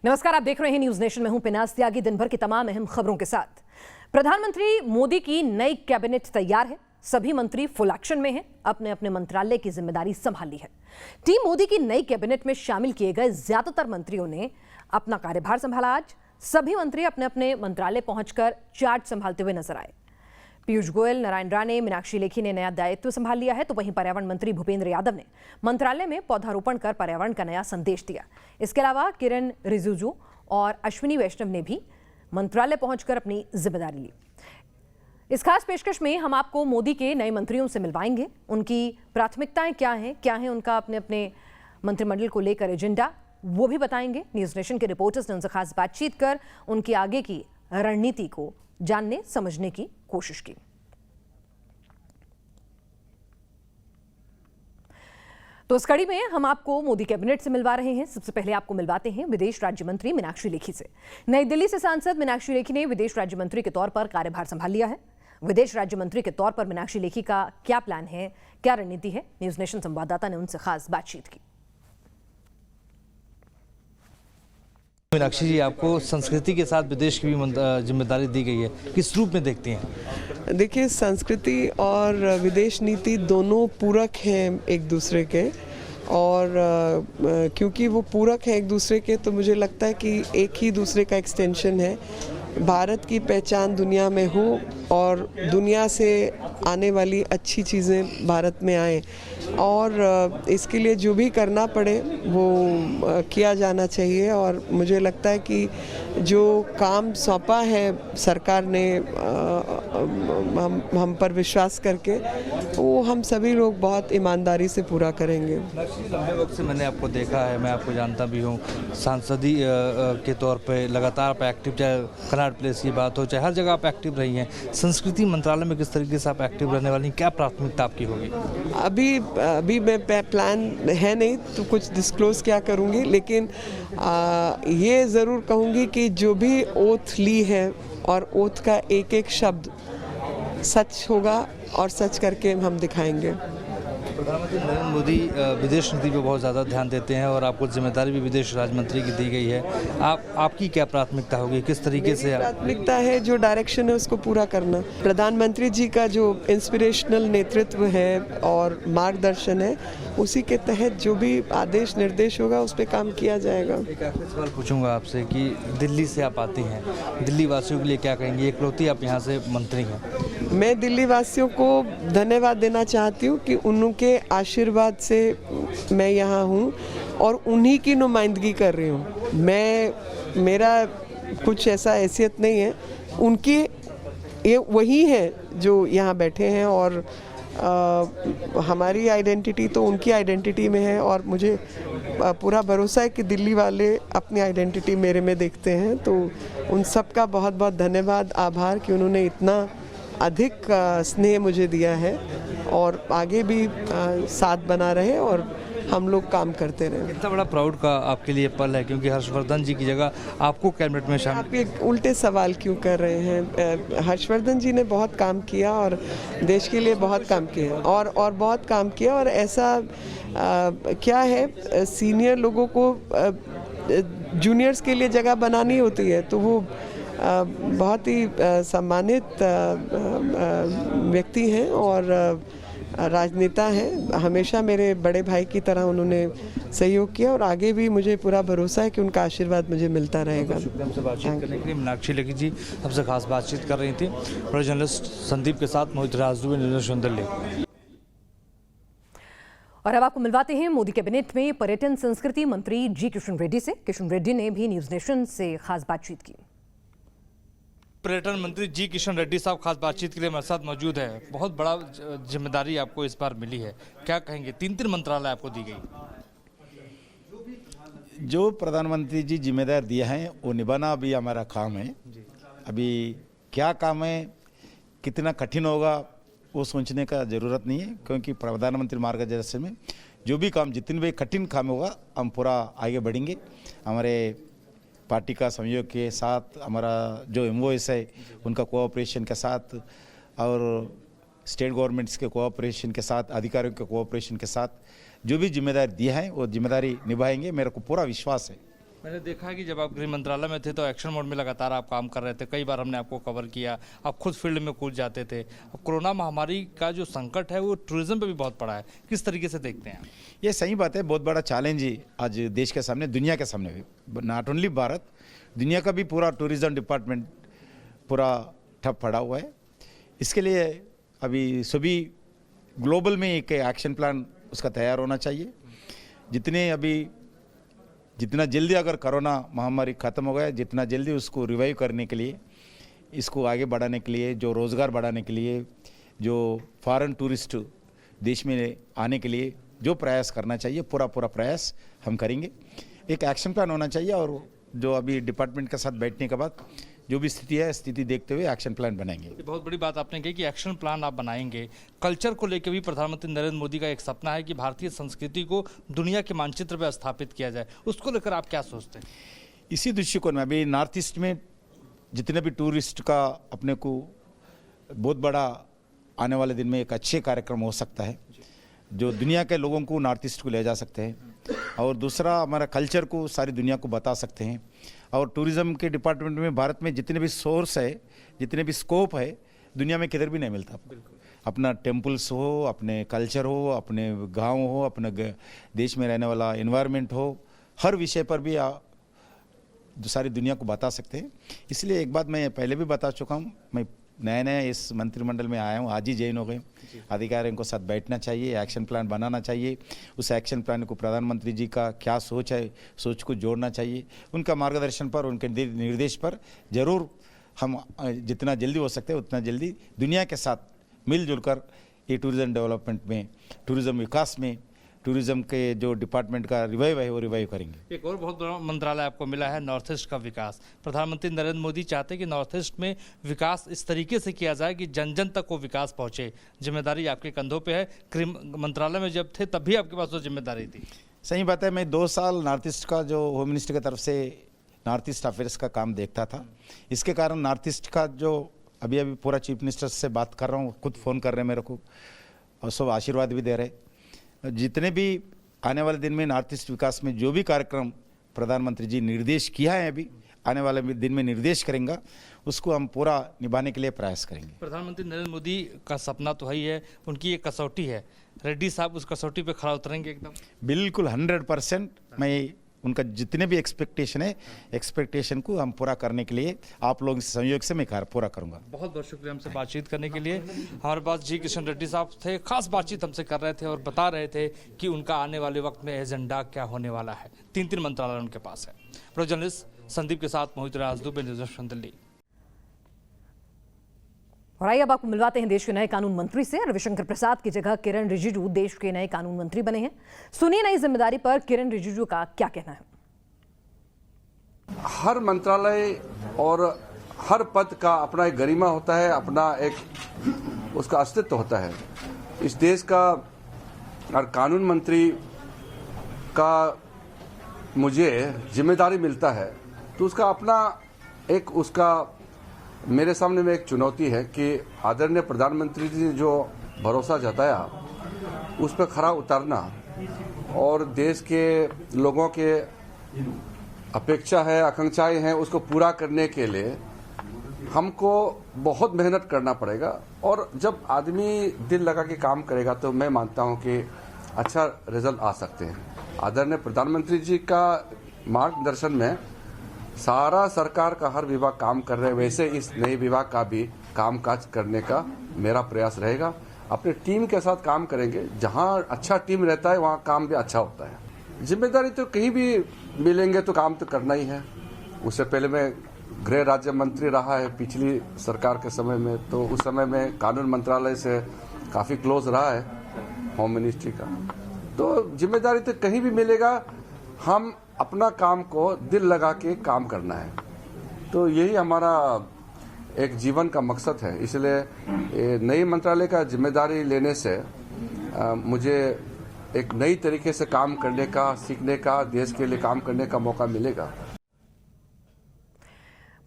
नमस्कार, आप देख रहे हैं न्यूज नेशन में हूं पिनास त्यागी। दिन भर की तमाम अहम खबरों के साथ। प्रधानमंत्री मोदी की नई कैबिनेट तैयार है। सभी मंत्री फुल एक्शन में हैं, अपने अपने मंत्रालय की जिम्मेदारी संभाल ली है। टीम मोदी की नई कैबिनेट में शामिल किए गए ज्यादातर मंत्रियों ने अपना कार्यभार संभाला। आज सभी मंत्री अपने अपने मंत्रालय पहुंचकर चार्ज संभालते हुए नजर आए। पीयूष गोयल, नारायण राणे, मीनाक्षी लेखी ने नया दायित्व संभाल लिया है, तो वहीं पर्यावरण मंत्री भूपेंद्र यादव ने मंत्रालय में पौधारोपण कर पर्यावरण का नया संदेश दिया। इसके अलावा किरण रिजिजू और अश्विनी वैष्णव ने भी मंत्रालय पहुंचकर अपनी जिम्मेदारी ली। इस खास पेशकश में हम आपको मोदी के नए मंत्रियों से मिलवाएंगे। उनकी प्राथमिकताएं क्या हैं उनका अपने अपने मंत्रिमंडल को लेकर एजेंडा, वो भी बताएंगे। न्यूज नेशन के रिपोर्टर्स ने उनसे खास बातचीत कर उनकी आगे की रणनीति को जानने समझने की कोशिश की। तो इस कड़ी में हम आपको मोदी कैबिनेट से मिलवा रहे हैं। सबसे पहले आपको मिलवाते हैं विदेश राज्य मंत्री मीनाक्षी लेखी से। नई दिल्ली से सांसद मीनाक्षी लेखी ने विदेश राज्य मंत्री के तौर पर कार्यभार संभाल लिया है। विदेश राज्य मंत्री के तौर पर मीनाक्षी लेखी का क्या प्लान है, क्या रणनीति है, न्यूज नेशन संवाददाता ने उनसे खास बातचीत की। मीनाक्षी जी, आपको संस्कृति के साथ विदेश की भी जिम्मेदारी दी गई है, किस रूप में देखती हैं? देखिए, संस्कृति और विदेश नीति दोनों पूरक हैं एक दूसरे के, और क्योंकि वो पूरक हैं एक दूसरे के, तो मुझे लगता है कि एक ही दूसरे का एक्सटेंशन है। भारत की पहचान दुनिया में हो और दुनिया से आने वाली अच्छी चीज़ें भारत में आए, और इसके लिए जो भी करना पड़े वो किया जाना चाहिए। और मुझे लगता है कि जो काम सौंपा है सरकार ने हम पर विश्वास करके, वो हम सभी लोग बहुत ईमानदारी से पूरा करेंगे। लंबे वक्त से मैंने आपको देखा है, मैं आपको जानता भी हूँ, सांसदी के तौर पे लगातार आप एक्टिव, चाहे कनाट प्लेस की बात हो, चाहे हर जगह आप एक्टिव रही हैं। संस्कृति मंत्रालय में किस तरीके से आप एक्टिव रहने वाली, क्या प्राथमिकता आपकी होगी? अभी मैं प्लान है नहीं तो कुछ डिस्क्लोज क्या करूँगी, लेकिन ये ज़रूर कहूँगी कि जो भी ओथ ली है और ओथ का एक एक शब्द सच होगा और सच करके हम दिखाएंगे। प्रधानमंत्री नरेंद्र मोदी विदेश नीति पर बहुत ज़्यादा ध्यान देते हैं और आपको जिम्मेदारी भी विदेश राज्य मंत्री की दी गई है। आपकी क्या प्राथमिकता होगी, किस तरीके से? प्राथमिकता है जो डायरेक्शन है उसको पूरा करना। प्रधानमंत्री जी का जो इंस्पिरेशनल नेतृत्व है और मार्गदर्शन है, उसी के तहत जो भी आदेश निर्देश होगा उस पर काम किया जाएगा। एक आखिरी सवाल पूछूंगा आपसे कि दिल्ली से आप आती हैं, दिल्ली वासियों के लिए क्या कहेंगे? इकलौती आप यहाँ से मंत्री हैं। मैं दिल्ली वासियों को धन्यवाद देना चाहती हूँ कि उनके आशीर्वाद से मैं यहाँ हूँ और उन्हीं की नुमाइंदगी कर रही हूँ। मेरा कुछ ऐसा हैसियत नहीं है, उनकी ये वही हैं जो यहाँ बैठे हैं, और हमारी आइडेंटिटी तो उनकी आइडेंटिटी में है, और मुझे पूरा भरोसा है कि दिल्ली वाले अपनी आइडेंटिटी मेरे में देखते हैं। तो उन सब का बहुत बहुत धन्यवाद, आभार कि उन्होंने इतना अधिक स्नेह मुझे दिया है, और आगे भी साथ बना रहे और हम लोग काम करते रहे। इतना बड़ा प्राउड का आपके लिए पल है, क्योंकि हर्षवर्धन जी की जगह आपको कैबिनेट में शामिल। आप ये उल्टे सवाल क्यों कर रहे हैं? हर्षवर्धन जी ने बहुत काम किया और देश के लिए बहुत काम किया, और बहुत काम किया। और ऐसा क्या है, सीनियर लोगों को जूनियर्स के लिए जगह बनानी होती है, तो वो बहुत ही सम्मानित व्यक्ति हैं और राजनेता हैं। हमेशा मेरे बड़े भाई की तरह उन्होंने सहयोग किया, और आगे भी मुझे पूरा भरोसा है कि उनका आशीर्वाद मुझे मिलता रहेगा। हमसे बातचीत करने के लिए मीनाक्षी लेखी जी हमसे खास बातचीत कर रही थी। बड़े जर्नलिस्ट संदीप के साथ मोहित राजदूबे, न्यूज दिल्ली। और अब आपको मिलवाते हैं मोदी कैबिनेट में पर्यटन संस्कृति मंत्री जी किशन रेड्डी से। किशन रेड्डी ने भी न्यूज नेशन से खास बातचीत की। पर्यटन मंत्री जी किशन रेड्डी साहब खास बातचीत के लिए हमारे साथ मौजूद है। बहुत बड़ा जिम्मेदारी आपको इस बार मिली है, क्या कहेंगे? 3 मंत्रालय आपको दी गई। जो प्रधानमंत्री जी जिम्मेदार दिया है वो निभाना अभी हमारा काम है। अभी क्या काम है, कितना कठिन होगा, वो सोचने का ज़रूरत नहीं है, क्योंकि प्रधानमंत्री मार्गदर्शन में जो भी काम, जितने भी कठिन काम होगा, हम पूरा आगे बढ़ेंगे। हमारे पार्टी का सहयोग के साथ, हमारा जो एमओएस है उनका कोऑपरेशन के साथ, और स्टेट गवर्नमेंट्स के कोऑपरेशन के साथ, अधिकारियों के कोऑपरेशन के साथ जो भी जिम्मेदारी दी है वो जिम्मेदारी निभाएंगे। मेरे को पूरा विश्वास है। मैंने देखा है कि जब आप गृह मंत्रालय में थे तो एक्शन मोड में लगातार आप काम कर रहे थे, कई बार हमने आपको कवर किया, आप खुद फील्ड में कूद जाते थे। अब कोरोना महामारी का जो संकट है वो टूरिज्म पे भी बहुत पड़ा है, किस तरीके से देखते हैं? ये सही बात है, बहुत बड़ा चैलेंज है आज देश के सामने, दुनिया के सामने भी, नॉट ओनली भारत, दुनिया का भी पूरा टूरिज्म डिपार्टमेंट पूरा ठप पड़ा हुआ है। इसके लिए अभी सभी ग्लोबल में एक एक्शन प्लान उसका तैयार होना चाहिए। जितना जल्दी अगर कोरोना महामारी ख़त्म हो गया, जितना जल्दी उसको रिवाइव करने के लिए, इसको आगे बढ़ाने के लिए, जो रोज़गार बढ़ाने के लिए, जो फॉरेन टूरिस्ट देश में आने के लिए जो प्रयास करना चाहिए, पूरा प्रयास हम करेंगे। एक एक्शन प्लान होना चाहिए और जो अभी डिपार्टमेंट के साथ बैठने के बाद जो भी स्थिति है, स्थिति देखते हुए एक्शन प्लान बनाएंगे। ये बहुत बड़ी बात आपने कही कि एक्शन प्लान आप बनाएंगे। कल्चर को लेकर भी प्रधानमंत्री नरेंद्र मोदी का एक सपना है कि भारतीय संस्कृति को दुनिया के मानचित्र पर स्थापित किया जाए, उसको लेकर आप क्या सोचते हैं? इसी दृष्टिकोण में अभी नॉर्थ ईस्ट में जितने भी टूरिस्ट का अपने को बहुत बड़ा आने वाले दिन में एक अच्छे कार्यक्रम हो सकता है, जो दुनिया के लोगों को नॉर्थ ईस्ट को ले जा सकते हैं, और दूसरा हमारा कल्चर को सारी दुनिया को बता सकते हैं। और टूरिज्म के डिपार्टमेंट में भारत में जितने भी सोर्स है, जितने भी स्कोप है, दुनिया में किधर भी नहीं मिलता। अपना टेम्पल्स हो, अपने कल्चर हो, अपने गांव हो, अपने देश में रहने वाला एनवायरनमेंट हो, हर विषय पर भी जो सारी दुनिया को बता सकते हैं। इसलिए एक बात मैं पहले भी बता चुका हूँ, मैं नया इस मंत्रिमंडल में आया हूँ, आज ही ज्वाइन हो गए। अधिकारियों को साथ बैठना चाहिए, एक्शन प्लान बनाना चाहिए। उस एक्शन प्लान को प्रधानमंत्री जी का क्या सोच है, सोच को जोड़ना चाहिए। उनका मार्गदर्शन पर, उनके निर्देश पर जरूर हम जितना जल्दी हो सकते हैं उतना जल्दी दुनिया के साथ मिलजुल कर ये टूरिज्म डेवलपमेंट में, टूरिज्म विकास में, टूरिज्म के जो डिपार्टमेंट का रिवाइव है वो रिवाइव करेंगे। एक और बहुत बड़ा मंत्रालय आपको मिला है, नॉर्थ ईस्ट का विकास। प्रधानमंत्री नरेंद्र मोदी चाहते हैं कि नॉर्थ ईस्ट में विकास इस तरीके से किया जाए कि जन जन तक वो विकास पहुंचे। जिम्मेदारी आपके कंधों पे है। गृह मंत्रालय में जब थे तब भी आपके पास वो जिम्मेदारी थी। सही बात है, मैं 2 साल नॉर्थ ईस्ट का जो होम मिनिस्टर की तरफ से नॉर्थ ईस्ट अफेयर्स का काम देखता था। इसके कारण नॉर्थ ईस्ट का जो अभी पूरा चीफ मिनिस्टर से बात कर रहा हूँ, खुद फ़ोन कर रहे हैं मेरे को और सब आशीर्वाद भी दे रहे। जितने भी आने वाले दिन में नॉर्थ ईस्ट विकास में जो भी कार्यक्रम प्रधानमंत्री जी निर्देश किया है, अभी आने वाले दिन में निर्देश करेंगे, उसको हम पूरा निभाने के लिए प्रयास करेंगे। प्रधानमंत्री नरेंद्र मोदी का सपना तो वही है, उनकी एक कसौटी है। रेड्डी साहब उस कसौटी पे खड़ा उतरेंगे एकदम? बिल्कुल 100%। मैं उनका जितने भी एक्सपेक्टेशन है, एक्सपेक्टेशन को हम पूरा करने के लिए आप लोगों के सहयोग से मैं पूरा करूंगा। बहुत बहुत शुक्रिया हमसे बातचीत करने के लिए। हमारे पास जी किशन रेड्डी साहब थे, खास बातचीत हमसे कर रहे थे और बता रहे थे कि उनका आने वाले वक्त में एजेंडा क्या होने वाला है। 3 मंत्रालय उनके पास है। प्रो जर्नलिस्ट संदीप के साथ मोहित राज, दुबे, न्यूज़ दिल्ली। और आइए अब आपको मिलवाते हैं देश के नए कानून मंत्री से। रविशंकर प्रसाद की जगह किरण रिजिजू देश के नए कानून मंत्री बने हैं। सुनिए नई जिम्मेदारी पर किरण रिजिजू का क्या कहना है। हर मंत्रालय और हर पद का अपना एक गरिमा होता है, अपना एक उसका अस्तित्व होता है। इस देश का और कानून मंत्री का मुझे जिम्मेदारी मिलता है तो उसका अपना एक उसका मेरे सामने में एक चुनौती है कि आदरणीय प्रधानमंत्री जी ने जो भरोसा जताया उस पर खरा उतरना और देश के लोगों के अपेक्षा है, आकांक्षाएं हैं, उसको पूरा करने के लिए हमको बहुत मेहनत करना पड़ेगा। और जब आदमी दिल लगा के काम करेगा तो मैं मानता हूं कि अच्छा रिजल्ट आ सकते हैं। आदरणीय प्रधानमंत्री जी का मार्गदर्शन में सारा सरकार का हर विभाग काम कर रहे हैं, वैसे इस नए विभाग का भी कामकाज करने का मेरा प्रयास रहेगा। अपने टीम के साथ काम करेंगे, जहां अच्छा टीम रहता है वहां काम भी अच्छा होता है। जिम्मेदारी तो कहीं भी मिलेंगे तो काम तो करना ही है। उससे पहले मैं गृह राज्य मंत्री रहा है पिछली सरकार के समय में, तो उस समय में कानून मंत्रालय से काफी क्लोज रहा है, होम मिनिस्ट्री का। तो जिम्मेदारी तो कहीं भी मिलेगा, हम अपना काम को दिल लगा के काम करना है। तो यही हमारा एक जीवन का मकसद है। इसलिए नई मंत्रालय का जिम्मेदारी लेने से मुझे एक नई तरीके से काम करने का, सीखने का, देश के लिए काम करने का मौका मिलेगा।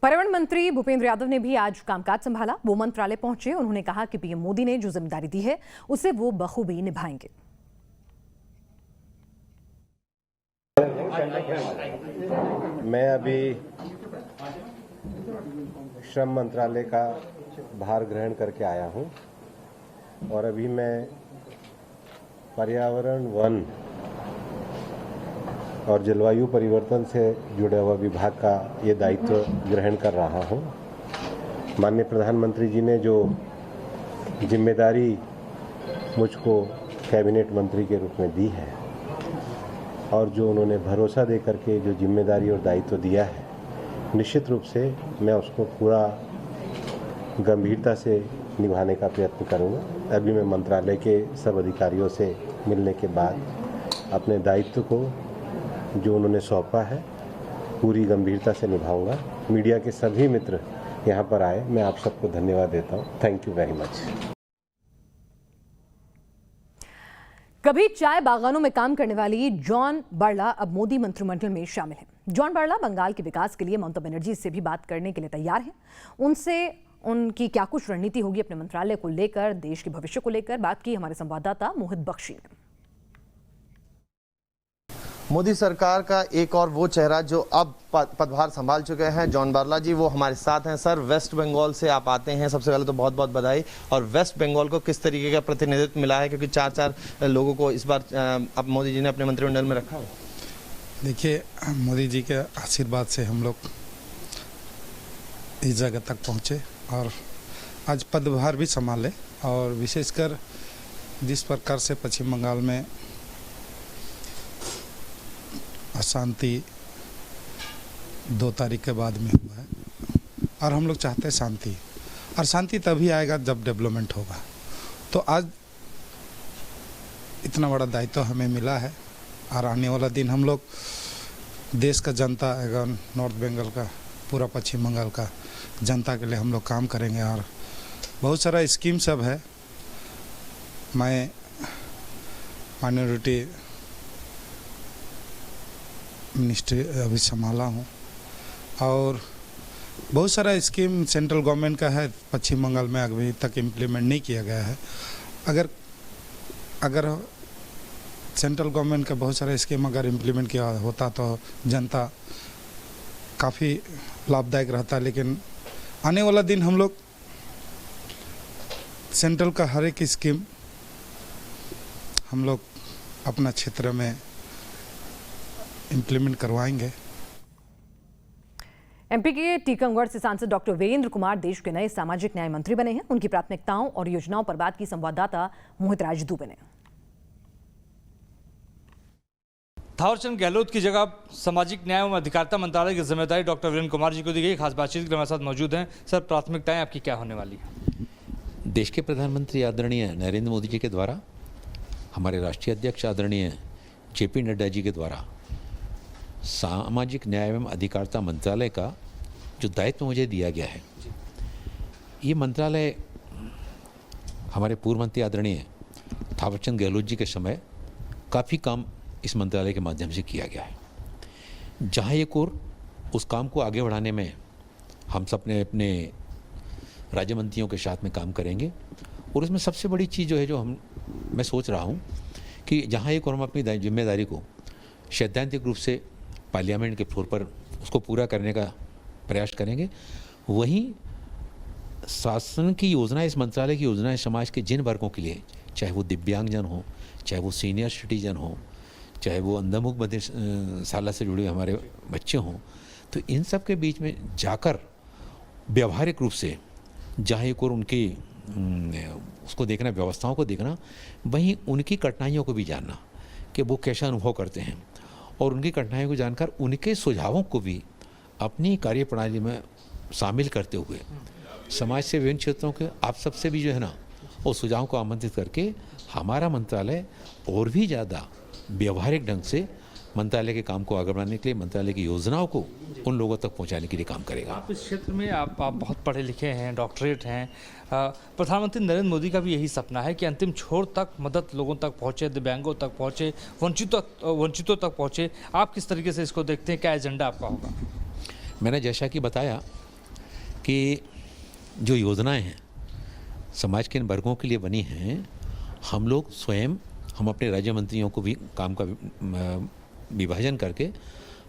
पर्यावरण मंत्री भूपेंद्र यादव ने भी आज कामकाज संभाला। वो मंत्रालय पहुंचे। उन्होंने कहा कि पीएम मोदी ने जो जिम्मेदारी दी है उसे वो बखूबी निभाएंगे। मैं अभी श्रम मंत्रालय का भार ग्रहण करके आया हूं और अभी मैं पर्यावरण, वन और जलवायु परिवर्तन से जुड़ा हुआ विभाग का ये दायित्व ग्रहण कर रहा हूं। माननीय प्रधानमंत्री जी ने जो जिम्मेदारी मुझको कैबिनेट मंत्री के रूप में दी है और जो उन्होंने भरोसा दे करके जो जिम्मेदारी और दायित्व दिया है, निश्चित रूप से मैं उसको पूरा गंभीरता से निभाने का प्रयत्न करूंगा। अभी मैं मंत्रालय के सब अधिकारियों से मिलने के बाद अपने दायित्व को जो उन्होंने सौंपा है पूरी गंभीरता से निभाऊंगा। मीडिया के सभी मित्र यहाँ पर आए, मैं आप सबको धन्यवाद देता हूँ। Thank you very much. कभी चाय बागानों में काम करने वाली जॉन बारला अब मोदी मंत्रिमंडल में शामिल हैं। जॉन बारला बंगाल के विकास के लिए ममता बनर्जी से भी बात करने के लिए तैयार हैं। उनसे उनकी क्या कुछ रणनीति होगी अपने मंत्रालय को लेकर, देश के भविष्य को लेकर, बात की हमारे संवाददाता मोहित बख्शी ने। मोदी सरकार का एक और वो चेहरा जो अब पदभार संभाल चुके हैं, जॉन बारला जी, वो हमारे साथ हैं। सर, वेस्ट बंगाल से आप आते हैं, सबसे पहले तो बहुत बहुत बधाई। और वेस्ट बंगाल को किस तरीके का प्रतिनिधित्व मिला है, क्योंकि 4 लोगों को इस बार अब मोदी जी ने अपने मंत्रिमंडल में रखा है? देखिए, मोदी जी के आशीर्वाद से हम लोग इस जगह तक पहुँचे और आज पदभार भी संभाले। और विशेषकर जिस प्रकार से पश्चिम बंगाल में अशांति 2 तारीख के बाद में हुआ है और हम लोग चाहते हैं शांति, और शांति तभी आएगा जब डेवलपमेंट होगा। तो आज इतना बड़ा दायित्व हमें मिला है और आने वाला दिन हम लोग देश का जनता एवं नॉर्थ बंगाल का, पूरा पश्चिम बंगाल का जनता के लिए हम लोग काम करेंगे। और बहुत सारा स्कीम सब है। मैं माइनॉरिटी मिनिस्ट्री अभी संभाला हूँ और बहुत सारा स्कीम सेंट्रल गवर्नमेंट का है, पश्चिम बंगाल में अभी तक इम्प्लीमेंट नहीं किया गया है। अगर सेंट्रल गवर्नमेंट का बहुत सारा स्कीम अगर इम्प्लीमेंट किया होता तो जनता काफ़ी लाभदायक रहता। लेकिन आने वाला दिन हम लोग सेंट्रल का हर एक स्कीम हम लोग अपना क्षेत्र में इम्प्लीमेंट करवाएंगे। एमपी के टीकमगढ़ से सांसद डॉक्टर वीरेंद्र कुमार देश के नए सामाजिक न्याय मंत्री बने हैं। उनकी प्राथमिकताओं और योजनाओं पर बात की संवाददाता मोहित राज दुबे ने। थावरचंद गहलोत की जगह सामाजिक न्याय एवं अधिकारिता मंत्रालय की जिम्मेदारी डॉक्टर वीरेंद्र कुमार जी को दी गई। खास बातचीत के लिए हमारे साथ मौजूद हैं। सर, प्राथमिकताएं आपकी क्या होने वाली है? देश के प्रधानमंत्री आदरणीय नरेंद्र मोदी जी के द्वारा, हमारे राष्ट्रीय अध्यक्ष आदरणीय जेपी नड्डा जी के द्वारा सामाजिक न्याय एवं अधिकारिता मंत्रालय का जो दायित्व मुझे दिया गया है, ये मंत्रालय हमारे पूर्व मंत्री आदरणीय थावरचंद गहलोत जी के समय काफ़ी काम इस मंत्रालय के माध्यम से किया गया है। जहाँ एक और उस काम को आगे बढ़ाने में हम सब अपने राज्य मंत्रियों के साथ में काम करेंगे। और उसमें सबसे बड़ी चीज़ जो है, जो मैं सोच रहा हूँ कि जहाँ एक और हम अपनी जिम्मेदारी को सैद्धांतिक रूप से पार्लियामेंट के फ्लोर पर उसको पूरा करने का प्रयास करेंगे, वहीं शासन की योजना, इस मंत्रालय की योजनाएं समाज के जिन वर्गों के लिए, चाहे वो दिव्यांगजन हो, चाहे वो सीनियर सिटीजन हो, चाहे वो अंधमुख बधिरशाला से जुड़े हमारे बच्चे हों, तो इन सब के बीच में जाकर व्यवहारिक रूप से जहाँ एक और उनकी उसको देखना, व्यवस्थाओं को देखना, वहीं उनकी कठिनाइयों को भी जानना कि वो कैसा अनुभव करते हैं, और उनकी कठिनाइयों को जानकर उनके सुझावों को भी अपनी कार्यप्रणाली में शामिल करते हुए समाज से विभिन्न क्षेत्रों के आप सबसे भी जो है ना, वो सुझावों को आमंत्रित करके हमारा मंत्रालय और भी ज़्यादा व्यवहारिक ढंग से मंत्रालय के काम को आगे बढ़ाने के लिए, मंत्रालय की योजनाओं को उन लोगों तक पहुंचाने के लिए काम करेगा। आप इस क्षेत्र में आप बहुत पढ़े लिखे हैं, डॉक्टरेट हैं। प्रधानमंत्री नरेंद्र मोदी का भी यही सपना है कि अंतिम छोर तक मदद लोगों तक पहुंचे, दिव्यांगों तक पहुंचे, वंचितों तक पहुंचे। आप किस तरीके से इसको देखते हैं? क्या एजेंडा आपका होगा? मैंने जैसा कि बताया कि जो योजनाएं हैं समाज के इन वर्गों के लिए बनी हैं, हम लोग स्वयं, हम अपने राज्य मंत्रियों को भी काम का विभाजन करके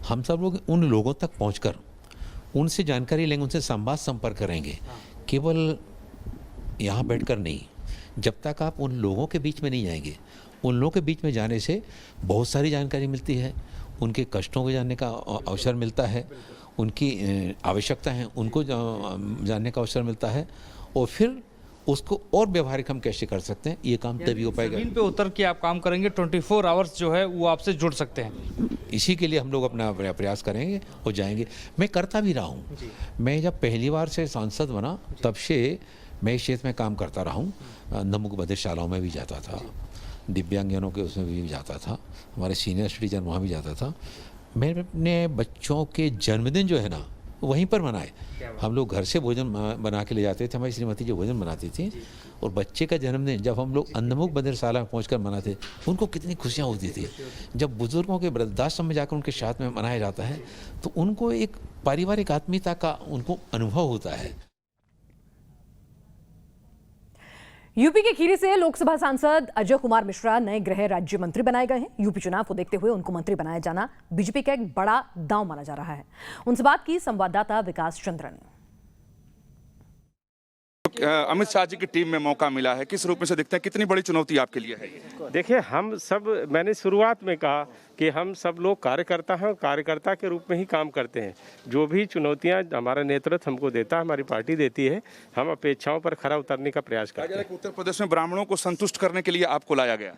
हम सब लोग उन लोगों तक पहुंचकर उनसे जानकारी लेंगे, उनसे संवाद संपर्क करेंगे। केवल यहाँ बैठकर नहीं, जब तक आप उन लोगों के बीच में नहीं जाएंगे, उन लोगों के बीच में जाने से बहुत सारी जानकारी मिलती है, उनके कष्टों को जानने का अवसर मिलता है, उनकी आवश्यकता है उनको जानने का अवसर मिलता है, और फिर उसको और व्यवहारिक हम कैसे कर सकते हैं, ये काम तभी हो पाएगा। जमीन पे उतर के आप काम करेंगे, 24 आवर्स जो है वो आपसे जुड़ सकते हैं। इसी के लिए हम लोग अपना प्रयास करेंगे और जाएंगे। मैं करता भी रहा हूँ। मैं जब पहली बार से सांसद बना तब से मैं इस क्षेत्र में काम करता रहा हूँ। नमुक बधिरशालाओं में भी जाता था, दिव्यांगजनों के उसमें भी जाता था, हमारे सीनियर सिटीजन वहाँ भी जाता था। मैंने अपने बच्चों के जन्मदिन जो है ना वहीं पर मनाए। हम लोग घर से भोजन बना के ले जाते थे, हमारी श्रीमती जो भोजन बनाती थी, और बच्चे का जन्मदिन जब हम लोग अन्नमुख बधिरशाला में पहुंचकर मनाते, उनको कितनी खुशियां होती थी। जब बुजुर्गों के वृद्धाश्रम में जाकर उनके साथ में मनाया जाता है तो उनको एक पारिवारिक आत्मीयता का उनको अनुभव होता है। यूपी के खीरी से लोकसभा सांसद अजय कुमार मिश्रा नए गृह राज्य मंत्री बनाए गए हैं। यूपी चुनाव को देखते हुए उनको मंत्री बनाया जाना बीजेपी का एक बड़ा दांव माना जा रहा है। उनसे बात की संवाददाता विकास चंद्र ने। अमित शाह जी की टीम में मौका मिला है, किस रूप में से दिखते हैं, कितनी बड़ी चुनौती आपके लिए है? देखिए, हम सब, मैंने शुरुआत में कहा कि हम सब लोग कार्यकर्ता हैं और कार्यकर्ता के रूप में ही काम करते हैं। जो भी चुनौतियां हमारा नेतृत्व हमको देता है, हमारी पार्टी देती है, हम अपेक्षाओं पर खरा उतरने का प्रयास करते हैं। उत्तर प्रदेश में ब्राह्मणों को संतुष्ट करने के लिए आपको लाया गया?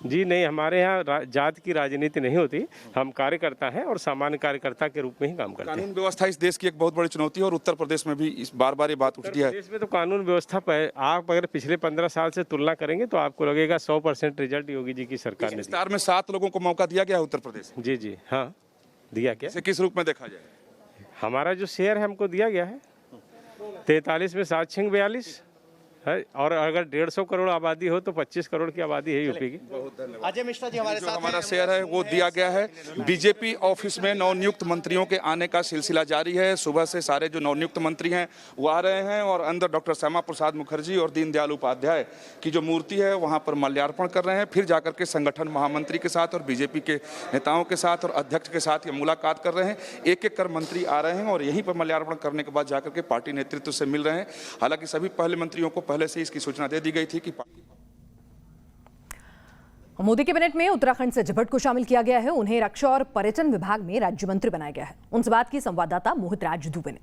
जी नहीं, हमारे यहाँ जात की राजनीति नहीं होती, हम कार्यकर्ता हैं और सामान्य कार्यकर्ता के रूप में ही काम करते हैं। कानून व्यवस्था इस देश की एक बहुत बड़ी चुनौती है और उत्तर प्रदेश में भी इस बार ये बात उठती है। देश में तो कानून व्यवस्था पर आप अगर पिछले 15 साल से तुलना करेंगे तो आपको लगेगा 100% रिजल्ट योगी जी की सरकार ने। विस्तार में 7 लोगों को मौका दिया गया उत्तर प्रदेश। जी हाँ, दिया गया। किस रूप में देखा जाए? हमारा जो शेयर है हमको दिया गया है 43 में 7 छिंग 42 है, और अगर 150 करोड़ आबादी हो तो 25 करोड़ की आबादी है यूपी की। अजय मिश्रा जी हमारे साथ हमारा शेयर है वो दिया गया है। बीजेपी ऑफिस में नवनियुक्त मंत्रियों के आने का सिलसिला जारी है। सुबह से सारे जो नवनियुक्त मंत्री हैं वो आ रहे हैं और अंदर डॉक्टर श्यामा प्रसाद मुखर्जी और दीनदयाल उपाध्याय की जो मूर्ति है वहाँ पर माल्यार्पण कर रहे हैं। फिर जाकर के संगठन महामंत्री के साथ और बीजेपी के नेताओं के साथ और अध्यक्ष के साथ ये मुलाकात कर रहे हैं। एक एक कर मंत्री आ रहे हैं और यहीं पर माल्यार्पण करने के बाद जाकर के पार्टी नेतृत्व से मिल रहे हैं। हालांकि सभी पहले मंत्रियों को पहले से इसकी सूचना दे दी गई थी कि मोदी कैबिनेट में उत्तराखंड से झपट को शामिल किया गया है। उन्हें रक्षा और पर्यटन विभाग में राज्य मंत्री बनाया गया है। उनसे बात की संवाददाता मोहित राज दुबे ने।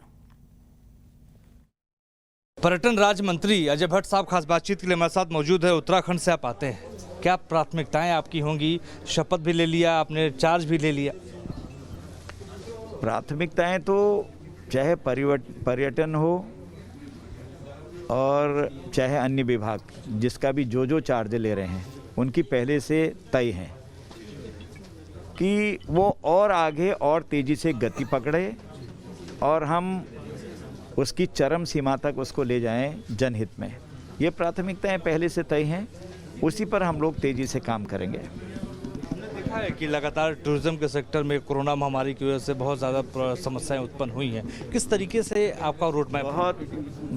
पर्यटन राज्य मंत्री अजय भट्ट साहब खास बातचीत के लिए हमारे साथ मौजूद है। उत्तराखंड से आप आते हैं, क्या प्राथमिकताएं आपकी होंगी? शपथ भी ले लिया आपने, चार्ज भी ले लिया। प्राथमिकताएं तो चाहे पर्यटन हो और चाहे अन्य विभाग, जिसका भी जो चार्ज ले रहे हैं उनकी पहले से तय है कि वो और आगे और तेज़ी से गति पकड़े और हम उसकी चरम सीमा तक उसको ले जाएं जनहित में। ये प्राथमिकताएं पहले से तय हैं, उसी पर हम लोग तेज़ी से काम करेंगे। देखा है कि लगातार टूरिज्म के सेक्टर में कोरोना महामारी की वजह से बहुत ज़्यादा समस्याएं उत्पन्न हुई हैं। किस तरीके से आपका रोड मैप?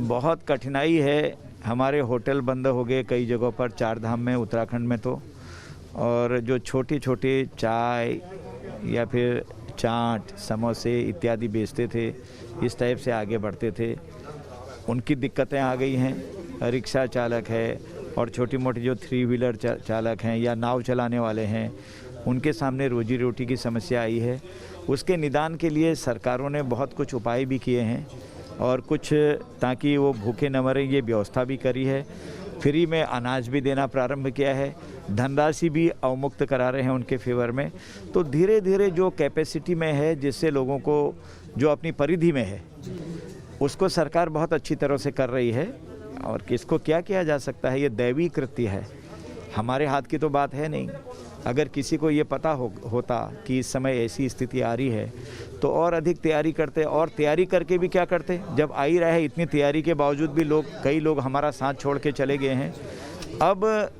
बहुत कठिनाई है। हमारे होटल बंद हो गए कई जगहों पर, 4 धाम में, उत्तराखंड में तो, और जो छोटे छोटे चाय या फिर चाट, समोसे इत्यादि बेचते थे, इस टाइप से आगे बढ़ते थे, उनकी दिक्कतें आ गई हैं। रिक्शा चालक है और छोटी मोटी जो 3 व्हीलर चालक हैं या नाव चलाने वाले हैं, उनके सामने रोजी रोटी की समस्या आई है। उसके निदान के लिए सरकारों ने बहुत कुछ उपाय भी किए हैं और कुछ ताकि वो भूखे न मरें ये व्यवस्था भी करी है। फ्री में अनाज भी देना प्रारंभ किया है, धनराशि भी अवमुक्त करा रहे हैं उनके फेवर में। तो धीरे धीरे जो कैपेसिटी में है, जिससे लोगों को जो अपनी परिधि में है उसको सरकार बहुत अच्छी तरह से कर रही है। और किसको क्या किया जा सकता है, ये दैवी कृत्य है, हमारे हाथ की तो बात है नहीं। अगर किसी को ये पता होता कि इस समय ऐसी स्थिति आ रही है तो और अधिक तैयारी करते, और तैयारी करके भी क्या करते। जब आ ही रहा है, इतनी तैयारी के बावजूद भी कई लोग हमारा साथ छोड़ के चले गए हैं। अब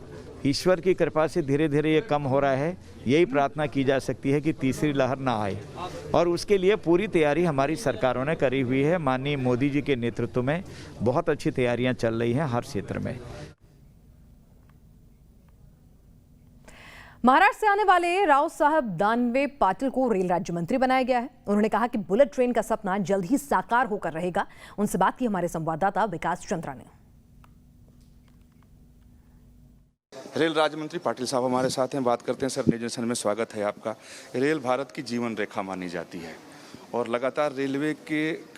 ईश्वर की कृपा से धीरे धीरे ये कम हो रहा है। यही प्रार्थना की जा सकती है कि तीसरी लहर ना आए, और उसके लिए पूरी तैयारी हमारी सरकारों ने करी हुई है। माननीय मोदी जी के नेतृत्व में बहुत अच्छी तैयारियां चल रही हैं हर क्षेत्र में। महाराष्ट्र से आने वाले राव साहब दानवे पाटिल को रेल राज्य मंत्री बनाया गया है। उन्होंने कहा कि बुलेट ट्रेन का सपना जल्द ही साकार होकर रहेगा। उनसे बात की हमारे संवाददाता विकास चंद्रा ने। रेल राज्य मंत्री पाटिल साहब हमारे साथ हैं, बात करते हैं। सर, न्यूज़ नेशन में स्वागत है आपका। रेल भारत की जीवन रेखा मानी जाती है और लगातार रेलवे के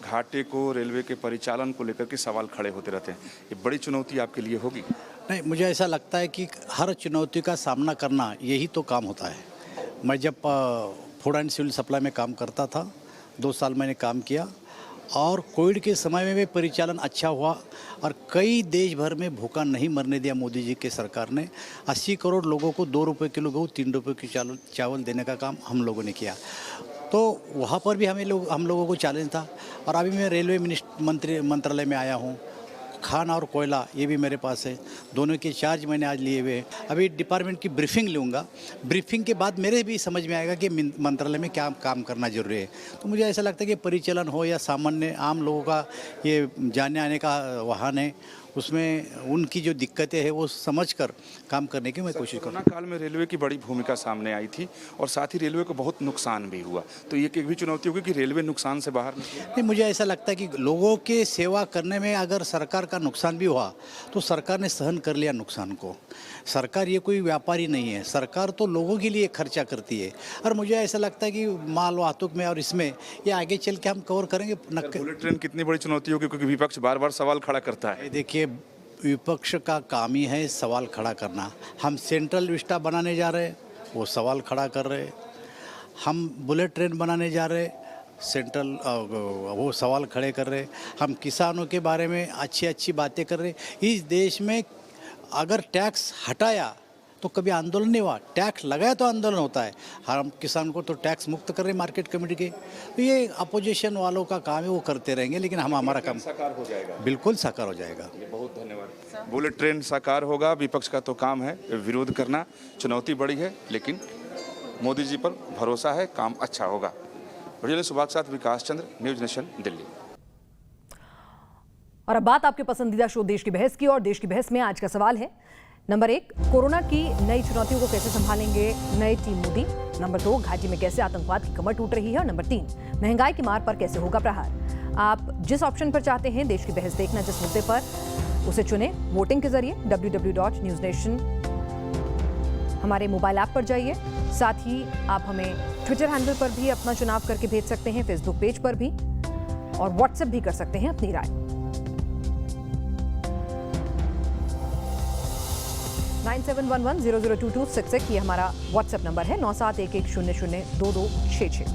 घाटे को, रेलवे के परिचालन को लेकर के सवाल खड़े होते रहते हैं। ये बड़ी चुनौती आपके लिए होगी? नहीं, मुझे ऐसा लगता है कि हर चुनौती का सामना करना यही तो काम होता है। मैं जब फूड एंड सिविल सप्लाई में काम करता था, 2 साल मैंने काम किया और कोविड के समय में भी परिचालन अच्छा हुआ और कई देश भर में भूखा नहीं मरने दिया मोदी जी के सरकार ने। 80 करोड़ लोगों को 2 रुपये किलो गेहूँ, 3 रुपये की चावल देने का काम हम लोगों ने किया। तो वहाँ पर भी हम लोगों को चैलेंज था। और अभी मैं रेलवे मंत्रालय में आया हूँ। खान और कोयला ये भी मेरे पास है, दोनों के चार्ज मैंने आज लिए हुए हैं। अभी डिपार्टमेंट की ब्रीफिंग लूँगा। ब्रीफिंग के बाद मेरे भी समझ में आएगा कि मंत्रालय में क्या काम करना जरूरी है। तो मुझे ऐसा लगता है कि परिचालन हो या सामान्य आम लोगों का ये जाने आने का वाहन है, उसमें उनकी जो दिक्कतें हैं वो समझकर काम करने की मैं कोशिश करूँगा। कोरोना काल में रेलवे की बड़ी भूमिका सामने आई थी और साथ ही रेलवे को बहुत नुकसान भी हुआ। तो ये एक भी चुनौती होगी कि रेलवे नुकसान से बाहर नहीं। मुझे ऐसा लगता है कि लोगों के सेवा करने में अगर सरकार का नुकसान भी हुआ तो सरकार ने सहन कर लिया नुकसान को। सरकार ये कोई व्यापारी नहीं है, सरकार तो लोगों के लिए खर्चा करती है। और मुझे ऐसा लगता है कि माल वाहतूक में और इसमें ये आगे चल के हम कवर करेंगे। बुलेट ट्रेन कितनी बड़ी चुनौती होगी क्योंकि विपक्ष बार बार सवाल खड़ा करता है? देखिए, विपक्ष का काम ही है सवाल खड़ा करना। हम सेंट्रल विस्टा बनाने जा रहे हैं, वो सवाल खड़ा कर रहे हैं। हम बुलेट ट्रेन बनाने जा रहे हैं, सेंट्रल वो सवाल खड़े कर रहे हैं। हम किसानों के बारे में अच्छी बातें कर रहे हैं। इस देश में अगर टैक्स हटाया तो कभी आंदोलन नहीं हुआ, टैक्स लगाया तो आंदोलन होता है। हम किसान को तो टैक्स मुक्त कर रहे हैं मार्केट कमेटी के। तो ये अपोजिशन वालों का काम है, वो करते रहेंगे, लेकिन हम हमारा काम साकार हो जाएगा। बिल्कुल साकार हो जाएगा। बहुत धन्यवाद। बुलेट ट्रेन साकार होगा, विपक्ष का तो काम है विरोध करना। चुनौती बड़ी है लेकिन मोदी जी पर भरोसा है, काम अच्छा होगा। वीडियो सुबह के साथ विकास चंद्र, न्यूज़ नेशन, दिल्ली। और अब बात आपके पसंदीदा शो देश की बहस की। और देश की बहस में आज का सवाल है, नंबर 1, कोरोना की नई चुनौतियों को कैसे संभालेंगे नए टीम मोदी। नंबर 2, घाटी में कैसे आतंकवाद की कमर टूट रही है। और नंबर 3, महंगाई की मार पर कैसे होगा प्रहार। आप जिस ऑप्शन पर चाहते हैं देश की बहस देखना जिस मुद्दे पर, उसे चुने वोटिंग के जरिए। www.newsnation हमारे मोबाइल ऐप पर जाइए। साथ ही आप हमें ट्विटर हैंडल पर भी अपना चुनाव करके भेज सकते हैं, फेसबुक पेज पर भी, और व्हाट्सएप भी कर सकते हैं अपनी राय। 9711002266 ये हमारा व्हाट्सएप नंबर है। 9711002266।